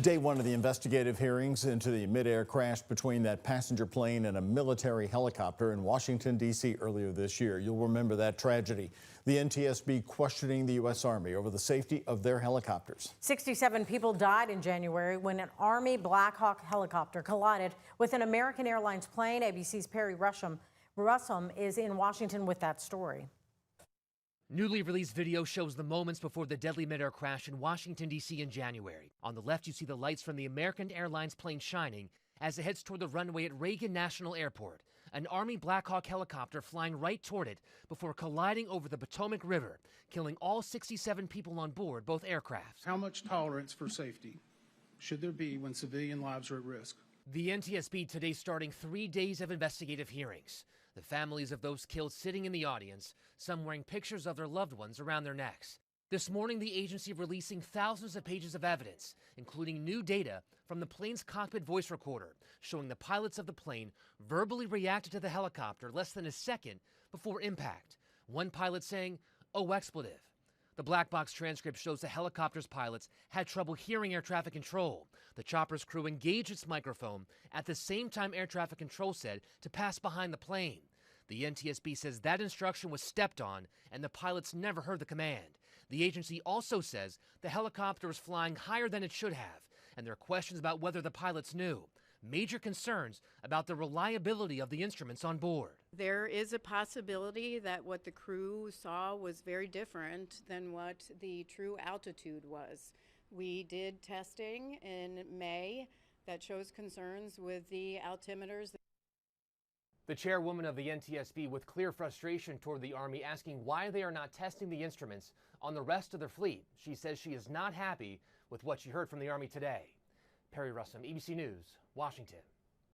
Day one of the investigative hearings into the mid-air crash between that passenger plane and a military helicopter in Washington, D.C. earlier this year. You'll remember that tragedy. The NTSB questioning the U.S. Army over the safety of their helicopters. 67 people died in January when an Army Black Hawk helicopter collided with an American Airlines plane. ABC's Perry Russum is in Washington with that story. Newly released video shows the moments before the deadly mid-air crash in Washington, D.C. in January. On the left, you see the lights from the American Airlines plane shining as it heads toward the runway at Reagan National Airport. An Army Black Hawk helicopter flying right toward it before colliding over the Potomac River, killing all 67 people on board both aircraft. How much tolerance for safety should there be when civilian lives are at risk? The NTSB today starting 3 days of investigative hearings. The families of those killed sitting in the audience, some wearing pictures of their loved ones around their necks. This morning, the agency releasing thousands of pages of evidence, including new data from the plane's cockpit voice recorder, showing the pilots of the plane verbally reacted to the helicopter less than a second before impact. One pilot saying, "Oh, expletive." The black box transcript shows the helicopter's pilots had trouble hearing air traffic control. The chopper's crew engaged its microphone at the same time air traffic control said to pass behind the plane. The NTSB says that instruction was stepped on and the pilots never heard the command. The agency also says the helicopter was flying higher than it should have, and there are questions about whether the pilots knew. Major concerns about the reliability of the instruments on board. There is a possibility that what the crew saw was very different than what the true altitude was. We did testing in May that shows concerns with the altimeters. The chairwoman of the NTSB with clear frustration toward the Army, asking why they are not testing the instruments on the rest of their fleet. She says she is not happy with what she heard from the Army today. Perry Russum, ABC News, Washington.